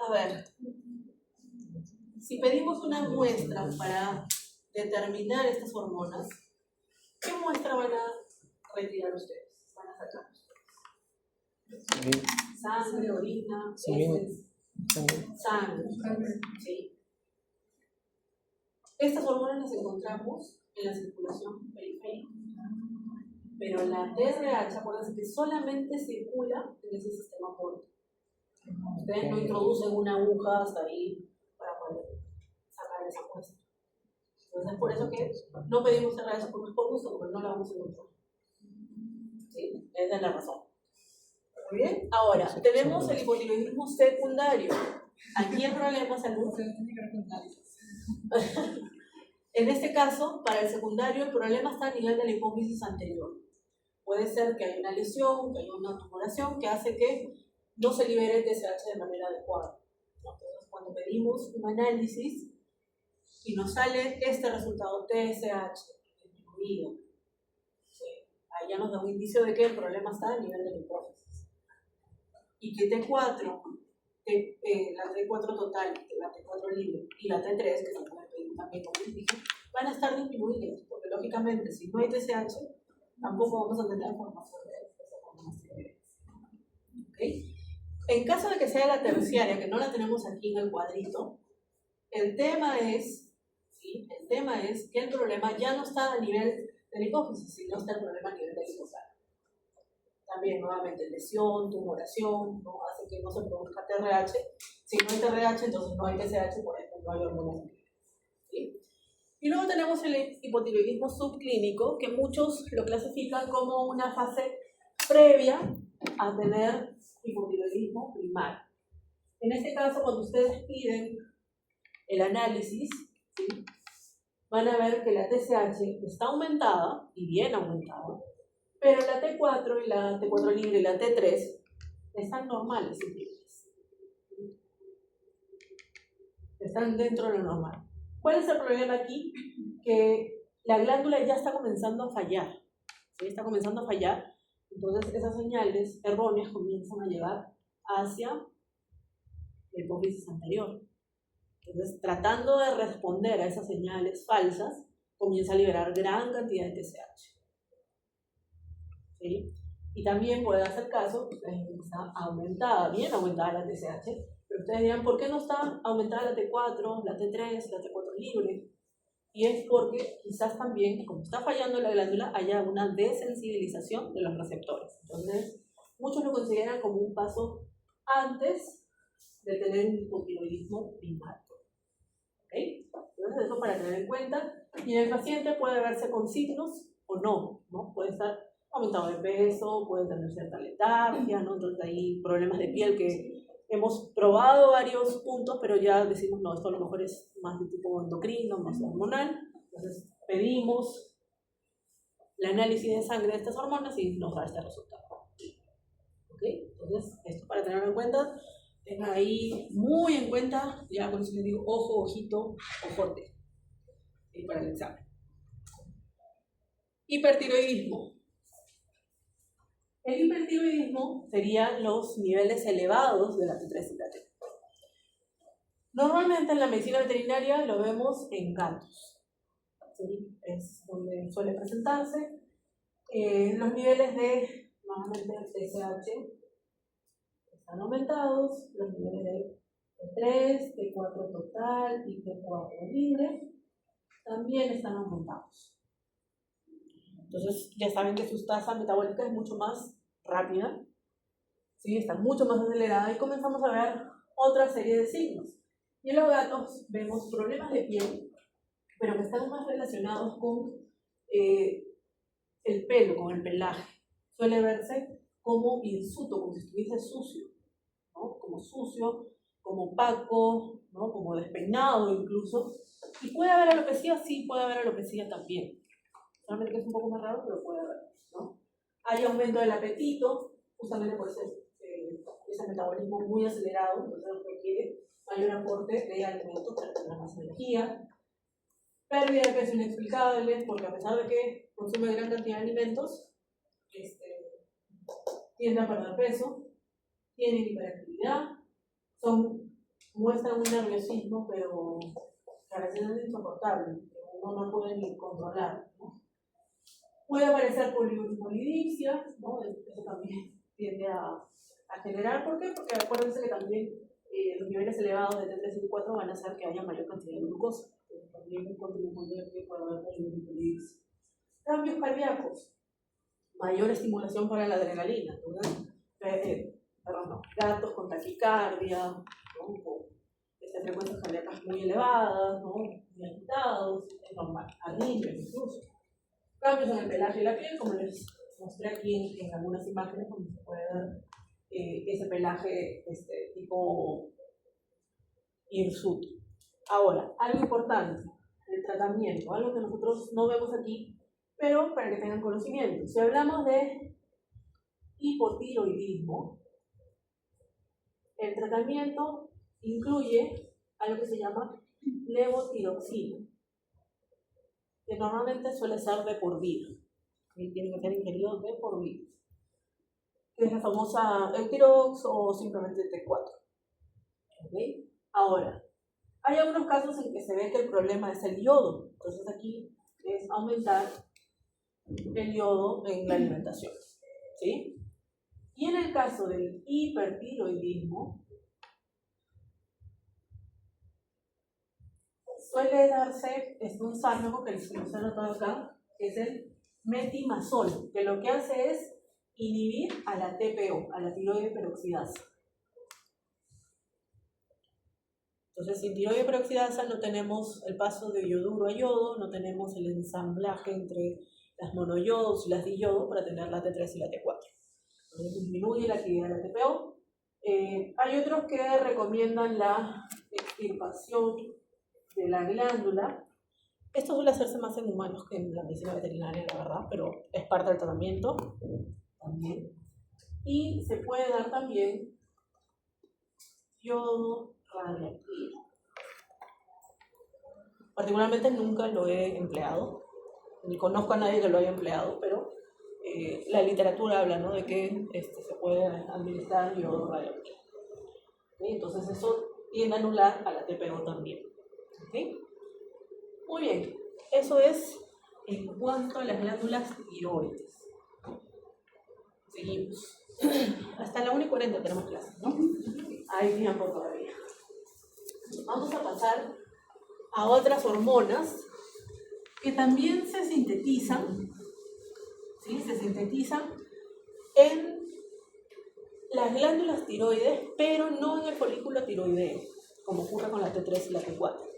A ver, si pedimos una muestra para determinar estas hormonas, ¿qué muestra van a retirar ustedes? Van a sacar ustedes. Sangre, orina, heces, sangre. Sí. Estas hormonas las encontramos en la circulación periférica, pero la TRH, acuérdense que solamente circula en ese sistema porto. Ustedes no introducen una aguja hasta ahí para poder sacar esa muestra. Entonces, por eso que no pedimos TRH porque es por gusto, porque no la vamos a encontrar. ¿Sí? Esa es la razón. Muy bien. Ahora, tenemos el hipotiroidismo secundario. Aquí el problema es salud. En este caso, para el secundario, el problema está a nivel de la hipófisis anterior. Puede ser que haya una lesión, que haya una tumoración que hace que no se libere el TSH de manera adecuada. Entonces, cuando pedimos un análisis y nos sale este resultado TSH disminuido, ¿sí? Ahí ya nos da un indicio de que el problema está a nivel de la hipófisis. Y que T4, la T4 total, la T4 libre y la T3, que se puede pedir también como les dije, van a estar disminuidas, porque lógicamente si no hay TSH, tampoco vamos a tener información de esas hormonas tiroideas. ¿Okay? En caso de que sea la terciaria, que no la tenemos aquí en el cuadrito, el tema es que el problema ya no está a nivel de la hipófisis, sino está el problema a nivel del hipotálamo. También, nuevamente, lesión, tumoración, ¿no? Hace que no se produzca TRH. Si no hay TRH, entonces no hay TSH, por ejemplo, no hay hormonas. ¿Sí? Y luego tenemos el hipotiroidismo subclínico, que muchos lo clasifican como una fase previa a tener hipotiroidismo primario. En este caso, cuando ustedes piden el análisis, ¿sí? Van a ver que la TSH está aumentada, y bien aumentada, pero la T4 y la T4 libre y la T3 están normales y libres. Están dentro de lo normal. ¿Cuál es el problema aquí? Que la glándula ya está comenzando a fallar. ¿Sí? Está comenzando a fallar. Entonces esas señales erróneas comienzan a llegar hacia la hipófisis anterior. Entonces, tratando de responder a esas señales falsas, comienza a liberar gran cantidad de TSH. ¿Sí? Y también puede hacer caso, ustedes está aumentada, bien aumentada la TSH, pero ustedes dirán, ¿por qué no está aumentada la T4, la T3, la T4 libre? Y es porque quizás también, como está fallando la glándula, haya una desensibilización de los receptores. Entonces, muchos lo consideran como un paso antes de tener un hipotiroidismo primario. ¿Ok? Entonces, eso para tener en cuenta. Y en el paciente puede verse con signos o no, ¿no? Puede estar aumentado de peso, pueden tener cierta letargia, ¿no? Entonces hay problemas de piel que hemos probado varios puntos, pero ya decimos, no, esto a lo mejor es más de tipo endocrino, más hormonal. Entonces pedimos el análisis de sangre de estas hormonas y nos da este resultado. ¿Ok? Entonces, esto para tenerlo en cuenta, tengan ahí muy en cuenta, ya por eso les digo, ojo, ojito, ojote, para el examen. Hipertiroidismo. El hipertiroidismo serían los niveles elevados de la T3 y la T4. Normalmente en la medicina veterinaria lo vemos en gatos. ¿Sí? Es donde suele presentarse. Los niveles de, normalmente, TSH están aumentados, los niveles de T3, T4 total y T4 libre también están aumentados. Entonces ya saben que su tasa metabólica es mucho más rápida, ¿sí? Está mucho más acelerada y comenzamos a ver otra serie de signos. Y en los gatos vemos problemas de piel, pero que están más relacionados con el pelo, con el pelaje. Suele verse como hirsuto, como si estuviese sucio, ¿no? Como sucio, como opaco, ¿no? Como despeinado incluso. ¿Y puede haber alopecia? Sí, puede haber alopecia también. Realmente que es un poco más raro, pero puede haber, ¿no? Hay aumento del apetito, justamente por ese metabolismo muy acelerado, entonces requiere mayor aporte de alimentos para tener más energía. Pérdida de peso inexplicable, porque a pesar de que consume gran cantidad de alimentos, tiende a perder peso, tienen hiperactividad, muestran un nerviosismo, pero que a veces es insoportable, que uno no puede ni controlar, ¿no? Puede aparecer polidipsia, ¿no? Eso también tiende a generar. ¿Por qué? Porque acuérdense que también los niveles elevados de T3 y T4 van a hacer que haya mayor cantidad de glucosa. Entonces, también contribuye a que pueda haber polidipsia. Cambios cardíacos, mayor estimulación para la adrenalina. Entonces, gatos con taquicardia, ¿no? Con frecuencias cardíacas muy elevadas, ¿no? Muy agitados, es normal, arritmias incluso. Cambios en el pelaje y la piel, como les mostré aquí en algunas imágenes, donde se puede ver ese pelaje tipo hirsuto. Ahora, algo importante, el tratamiento, algo que nosotros no vemos aquí, pero para que tengan conocimiento. Si hablamos de hipotiroidismo, el tratamiento incluye algo que se llama levotiroxina, que normalmente suele ser de por vida, y tiene que ser ingerido de por vida, que es la famosa Eutirox o simplemente T4. ¿Okay? Ahora, hay algunos casos en que se ve que el problema es el yodo, entonces aquí es aumentar el yodo en la alimentación, ¿sí? Y en el caso del hipertiroidismo, suele darse un fármaco que les he notado acá, que es el metimazol, que lo que hace es inhibir a la TPO, a la tiroide peroxidasa. Entonces, sin tiroide peroxidasa no tenemos el paso de yoduro a yodo, no tenemos el ensamblaje entre las monoyodos y las diyodo para tener la T3 y la T4. Entonces, disminuye la actividad de la TPO. Hay otros que recomiendan la extirpación de la glándula. Esto suele hacerse más en humanos que en la medicina veterinaria, la verdad, pero es parte del tratamiento también. Y se puede dar también yodo radioactivo. Particularmente nunca lo he empleado, ni conozco a nadie que lo haya empleado, pero la literatura habla, ¿no?, de que se puede administrar yodo radioactivo. ¿Okay? Entonces eso tiende a anular a la TPO también. ¿Okay? Muy bien, eso es en cuanto a las glándulas tiroides. Seguimos. Hasta la 1:40 tenemos clases, ¿no? Hay tiempo todavía. Vamos a pasar a otras hormonas que también se sintetizan, ¿sí? Se sintetizan en las glándulas tiroides, pero no en el folículo tiroideo, como ocurre con la T3 y la T4.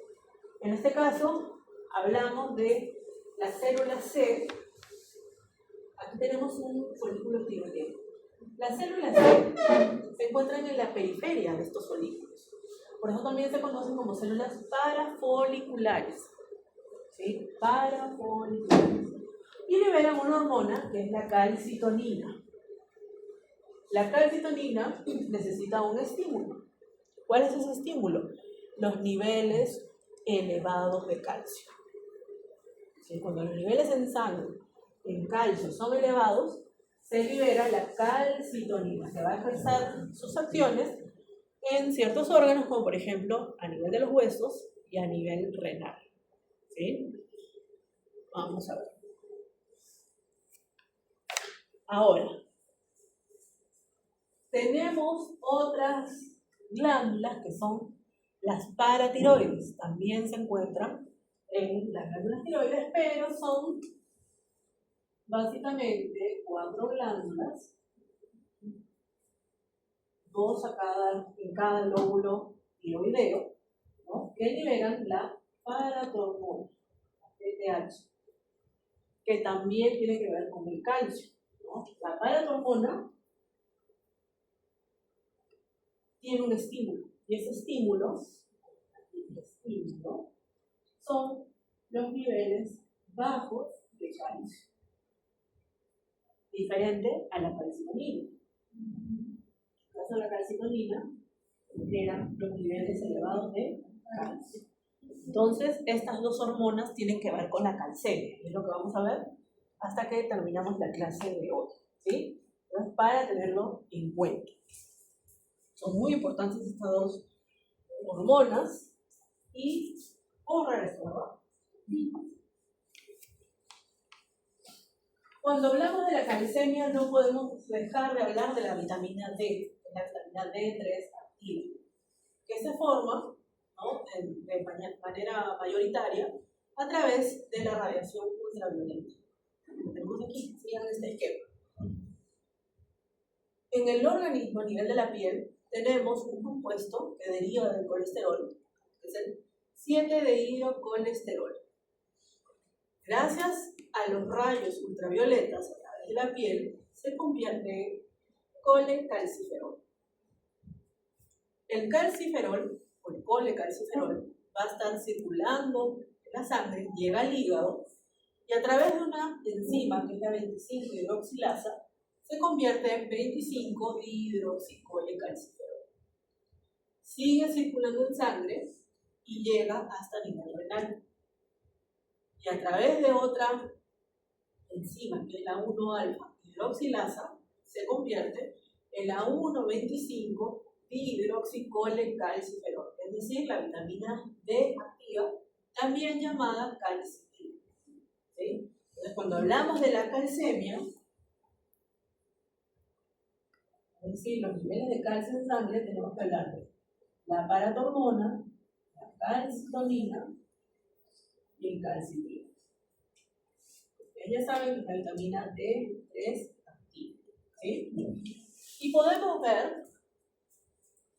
En este caso, hablamos de la célula C. Aquí tenemos tenemos un folículo tiroideo. Las células se encuentran en la periferia de estos folículos. Por eso también se conocen como células parafoliculares. ¿Sí? Parafoliculares. Y liberan una hormona que es la calcitonina. La calcitonina necesita un estímulo. ¿Cuál es ese estímulo? Los niveles elevados de calcio. ¿Sí? Cuando los niveles en sangre en calcio son elevados, se libera la calcitonina, que va a ejercer sus acciones en ciertos órganos, como por ejemplo a nivel de los huesos y a nivel renal. ¿Sí? Vamos a ver. Ahora, tenemos otras glándulas que son las paratiroides. También se encuentran en las glándulas tiroides, pero son básicamente 4 glándulas, 2 en cada lóbulo tiroideo, ¿no? Que liberan la paratormona, PTH, que también tiene que ver con el calcio, ¿no? La paratormona tiene un estímulo, y ese estímulo son los niveles bajos de calcio, diferente a la calcitonina. En el caso de la calcitonina, eran los niveles elevados de calcio. Entonces, estas dos hormonas tienen que ver con la calcemia, es lo que vamos a ver hasta que terminamos la clase de hoy, ¿sí? Entonces, para tenerlo en cuenta. Son muy importantes estas dos hormonas y ¿cómo regreso, verdad? Cuando hablamos de la calcemia no podemos dejar de hablar de la vitamina D, la vitamina D3 activa, que se forma, ¿no?, de manera mayoritaria a través de la radiación ultravioleta. Lo tenemos aquí, sigan esta esquema. En el organismo, a nivel de la piel, tenemos un compuesto que deriva del colesterol, que es el 7-dehidrocolesterol. Gracias a los rayos ultravioletas a través de la piel, se convierte en colecalciferol. El calciferol, o el colecalciferol, va a estar circulando en la sangre, llega al hígado, y a través de una enzima, que es la 25-hidroxilasa, se convierte en 25-dihidroxicolecalciferol. Sigue circulando en sangre y llega hasta el nivel renal. Y a través de otra enzima, que es la 1-alfa-hidroxilasa, se convierte en la 1,25-dihidroxicolecalciferol, es decir, la vitamina D activa, también llamada calcitina. ¿Sí? Entonces, cuando hablamos de la calcemia, es decir, los niveles de calcio en sangre, tenemos que hablar de la paratormona, la calcitonina y el calcitrino. Ustedes ya saben que la vitamina D es activa, ¿sí? Y podemos ver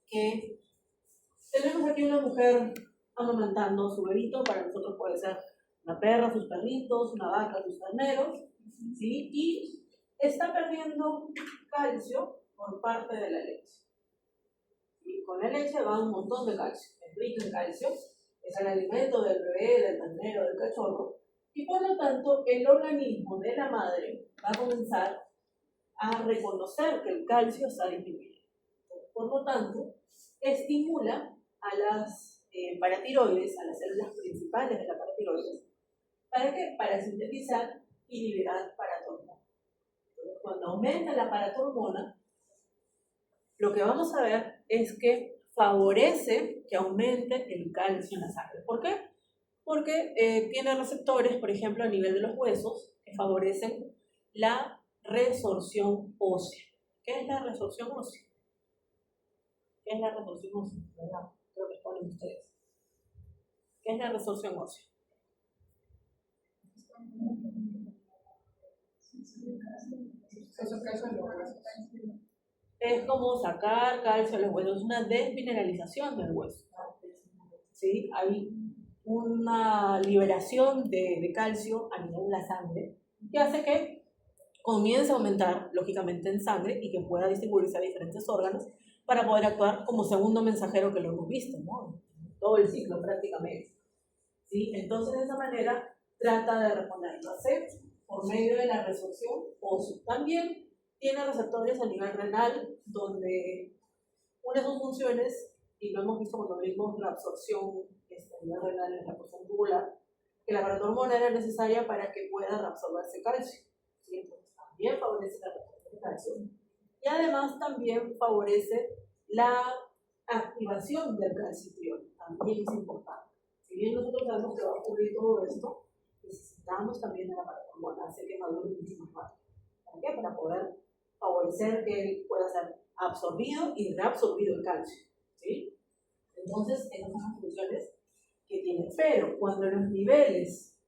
que tenemos aquí una mujer amamantando a su bebito. Para nosotros puede ser una perra, sus perritos, una vaca, sus terneros, ¿sí? Y está perdiendo calcio por parte de la leche. Y con la leche va un montón de calcio, es rico en calcio, es el alimento del bebé, del ternero, del cachorro, y por lo tanto el organismo de la madre va a comenzar a reconocer que el calcio está disminuido. Por lo tanto, estimula a las paratiroides, a las células principales de la paratiroides, ¿para qué? Para sintetizar y liberar paratormona. Entonces, cuando aumenta la paratormona, lo que vamos a ver es que favorece que aumente el calcio en la sangre. ¿Por qué? Porque tiene receptores, por ejemplo, a nivel de los huesos, que favorecen la resorción ósea. ¿Qué es la resorción ósea? ¿Qué es la resorción ósea? ¿Verdad? Creo que ponen ustedes. ¿Qué es la resorción ósea? Es como sacar calcio de los huesos, es una desmineralización del hueso. ¿Sí? Hay una liberación de calcio a nivel de la sangre que hace que comienza a aumentar, lógicamente, en sangre y que pueda distribuirse a diferentes órganos para poder actuar como segundo mensajero que lo hemos visto, ¿no? Todo el ciclo prácticamente. ¿Sí? Entonces, de esa manera, trata de responderlo. ¿Sí? Por medio de la resorción ósea. También tiene receptores a nivel renal, donde una de sus funciones, y lo hemos visto cuando vimos la absorción a nivel renal en la porción tubular, que la paratormona era necesaria para que pueda reabsorberse calcio. ¿Sí? Entonces, también favorece la absorción de calcio. Y además también favorece la activación del calcitriol. También es importante. Si bien nosotros sabemos que va a ocurrir todo esto, necesitamos también de la paratormona, hacer que madure mucho más rápido. ¿Para qué? Para poder favorecer que él pueda ser absorbido y reabsorbido el calcio. ¿Sí? Entonces, esas son las funciones que tiene. Pero cuando los niveles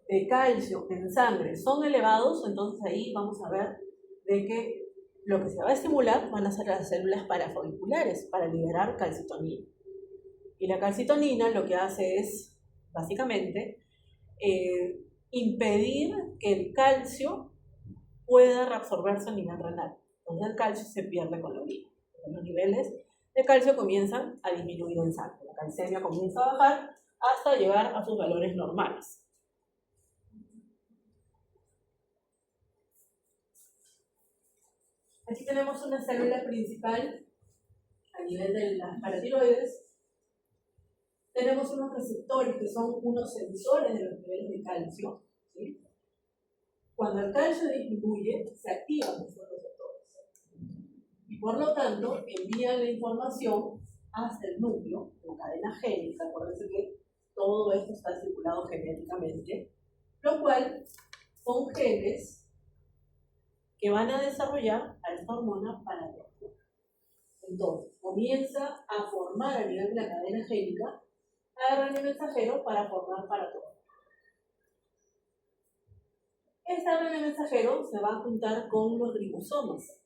de calcio en sangre son elevados, entonces ahí vamos a ver de que lo que se va a estimular van a ser las células parafoliculares para liberar calcitonina. Y la calcitonina lo que hace es, básicamente, impedir que el calcio pueda reabsorberse a nivel renal. Entonces el calcio se pierde con la orina. Los niveles de calcio comienzan a disminuir en sangre. La calcemia comienza a bajar hasta llegar a sus valores normales. Aquí tenemos una célula principal a nivel de las paratiroides. Tenemos unos receptores que son unos sensores de los niveles de calcio. ¿Sí? Cuando el calcio disminuye, se activan estos receptores. Y por lo tanto, envían la información hasta el núcleo, la cadena génica. Acuérdense que todo esto está circulado genéticamente, lo cual son genes que van a desarrollar a esta hormona paratormona. Entonces, comienza a formar a nivel de la cadena génica RNA mensajero para formar paratormona. Este RNA mensajero se va a juntar con los ribosomas.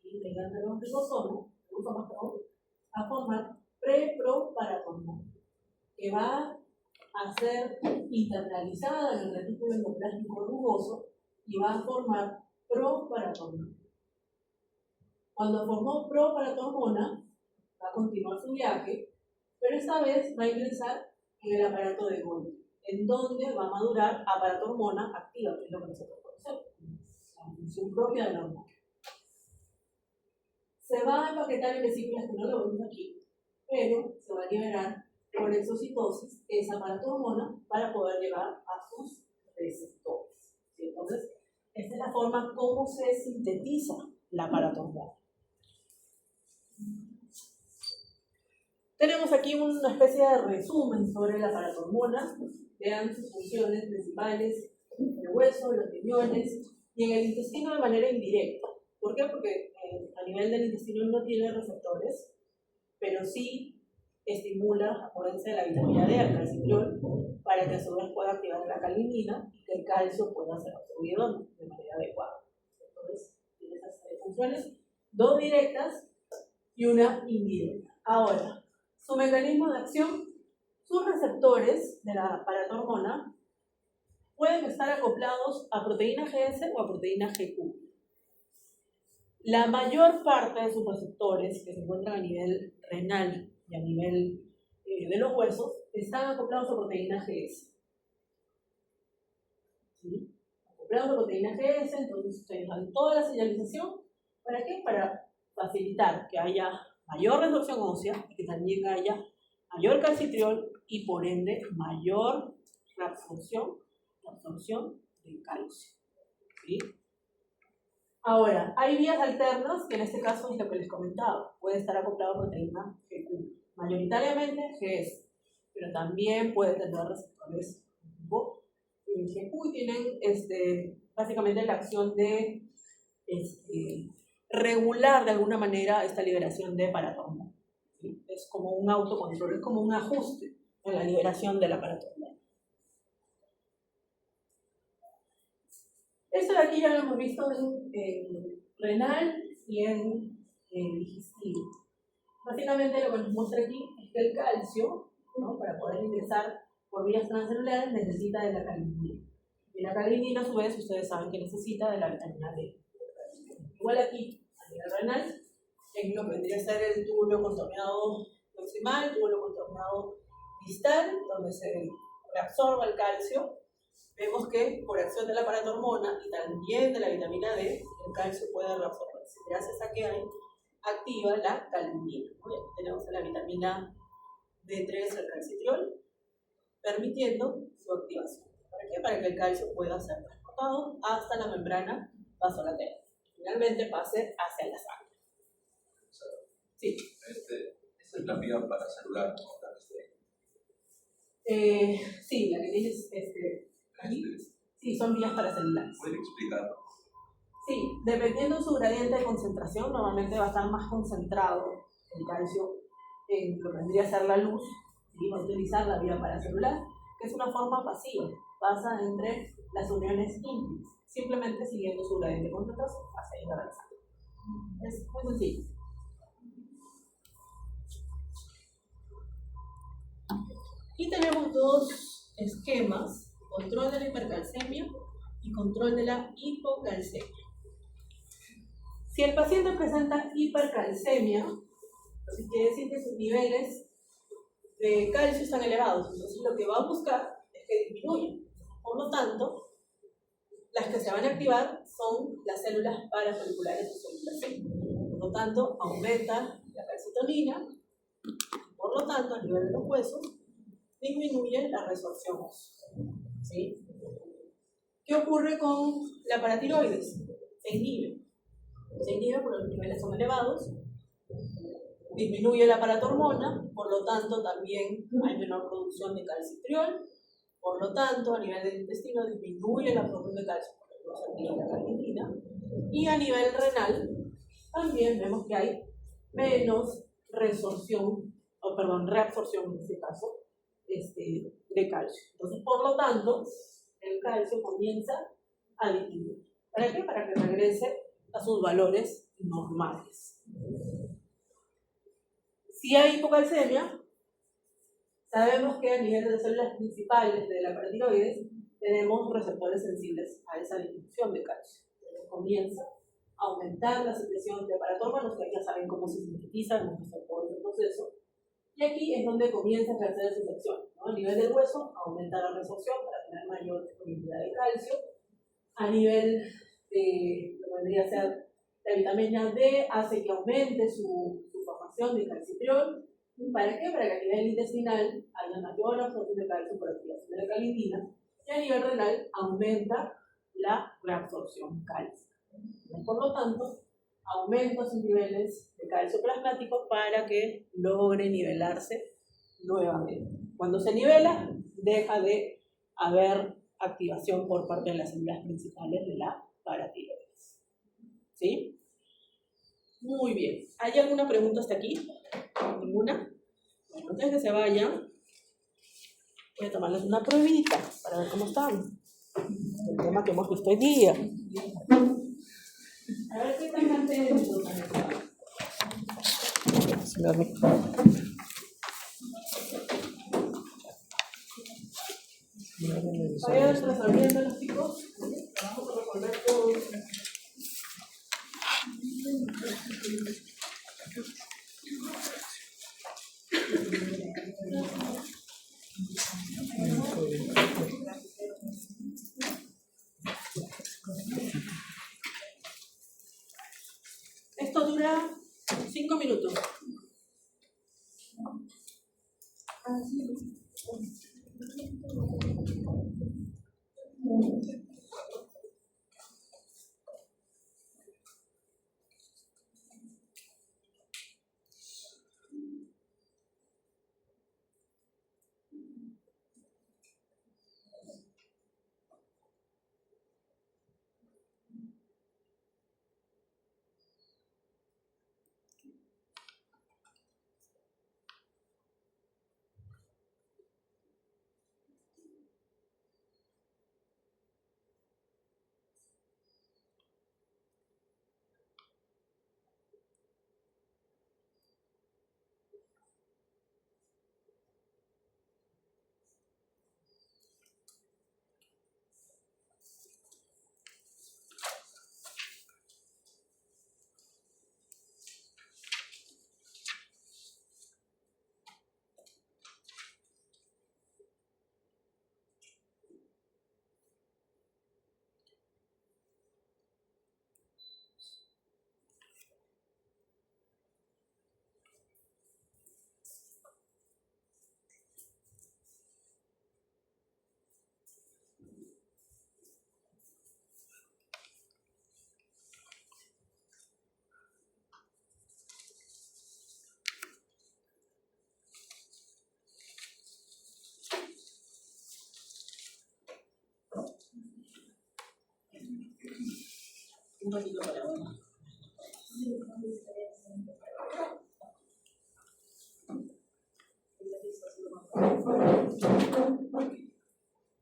Y mediante los ribosomas, a formar preproparatormona, que va a ser internalizada en el retículo endoplástico rugoso y va a formar proparatormona. Cuando formó proparatormona, va a continuar su viaje, pero esta vez va a ingresar en el aparato de Golgi, en donde va a madurar aparatormona activa, que es lo que nosotros conocemos, la función propia de la hormona. Se va a empaquetar en vesículas que no lo vemos aquí, pero se va a liberar por exocitosis esa aparatormona para poder llegar a sus receptores. ¿Sí? Entonces, esta es la forma como se sintetiza la aparatormona. Tenemos aquí una especie de resumen sobre la paratormona. Vean sus funciones principales en el hueso, los riñones y en el intestino de manera indirecta. ¿Por qué? Porque a nivel del intestino no tiene receptores, pero sí estimula, acuérdense de la vitamina D, el calcitriol, para que a su vez pueda activar la calinina y que el calcio pueda ser absorbido de manera adecuada. Entonces, tiene esas tres funciones, dos directas y una indirecta. Ahora, su mecanismo de acción, sus receptores de la paratormona pueden estar acoplados a proteína GS o a proteína GQ. La mayor parte de sus receptores que se encuentran a nivel renal y a nivel de los huesos están acoplados a proteína GS. ¿Sí? Acoplados a proteína GS, entonces ustedes dan toda la señalización. ¿Para qué? Para facilitar que haya mayor resorción ósea y que también haya mayor calcitriol y por ende mayor absorción del calcio. ¿Sí? Ahora, hay vías alternas que en este caso es lo que les comentaba. Puede estar acoplado a proteína GQ, mayoritariamente GS, pero también puede tener receptores tipo GQ y tienen básicamente la acción de regular de alguna manera esta liberación de paratormona. ¿Sí? Es como un autocontrol, es como un ajuste en la liberación de la paratormona. Esto de aquí ya lo hemos visto en renal y en digestivo. Básicamente lo que nos muestra aquí es que el calcio, ¿no?, para poder ingresar por vías transcelulares necesita de la calinina. Y la calinina, a su vez, ustedes saben que necesita de la vitamina D. Igual aquí, a nivel renal, en lo que vendría a ser el túbulo contorneado proximal, túbulo contorneado distal, donde se reabsorba el calcio, vemos que por acción de la paratormona y también de la vitamina D, el calcio puede reabsorberse. Gracias a que hay activa la calinina. Tenemos la vitamina D3, el calcitriol, permitiendo su activación. ¿Para qué? Para que el calcio pueda ser transportado hasta la membrana vasolateral. Finalmente pase hacia la sangre. Sí. Esta es la vía paracelular. Sí, la que tienes aquí. Sí, son vías paracelulares. ¿Puede explicarlo? Sí, dependiendo de su gradiente de concentración, normalmente va a estar más concentrado el calcio en lo que vendría a ser la luz, y va a utilizar la vía paracelular, que es una forma pasiva, pasa entre las uniones íntimas, simplemente siguiendo su gradiente de concentración hacia llegar al sangre. Es muy sencillo. Y tenemos dos esquemas, control de la hipercalcemia y control de la hipocalcemia. Si el paciente presenta hipercalcemia, entonces quiere decir que sus niveles de calcio están elevados, entonces lo que va a buscar es que disminuyan. Por lo tanto, las que se van a activar son las células parafoliculares o células C. Por lo tanto, aumenta la calcitonina, por lo tanto, a nivel de los huesos, disminuye la resorción ósea. ¿Sí? ¿Qué ocurre con la paratiroides? Se inhibe porque los niveles son elevados, disminuye la paratormona, por lo tanto también hay menor producción de calcitriol, por lo tanto a nivel del intestino disminuye la producción de calcio porque no se activa la calinina, y a nivel renal también vemos que hay menos reabsorción en este caso, de calcio. Entonces, por lo tanto, el calcio comienza a disminuir. ¿Para qué? Para que regrese a sus valores normales. Si hay hipocalcemia, sabemos que a nivel de las células principales de la paratiroides tenemos receptores sensibles a esa disminución de calcio. Entonces comienza a aumentar la secreción de paratormona, ustedes ya saben cómo se sintetiza, hemos visto todo ese proceso. Y aquí es donde comienza a ejercer su acción, ¿no? A nivel del hueso, aumenta la resorción para tener mayor disponibilidad de calcio. A nivel de lo que vendría a ser la vitamina D, hace que aumente su formación de calcitriol. ¿Para qué? Para que a nivel intestinal haya mayor absorción de calcio por activación de la calinina. Y a nivel renal, aumenta la reabsorción cálcica. Por lo tanto, aumenta sus niveles de calcio plasmático para que logre nivelarse nuevamente. Cuando se nivela, deja de haber activación por parte de las células principales de la paratiroides. ¿Sí? Muy bien. ¿Hay alguna pregunta hasta aquí? ¿Ninguna? Bueno, antes de que se vayan, voy a tomarles una pruebita para ver cómo están. El tema que hemos visto hoy día. A ver qué tan atentos han estado. Vayan resolviendo los chicos. Vamos a resolver todos. Esto dura 5 minutos. Un ratito para ver.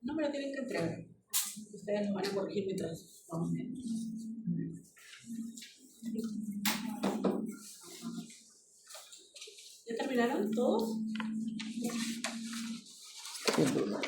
No me lo tienen que entregar. Ustedes lo van a corregir mientras vamos viendo. ¿Ya terminaron todos? Sin duda.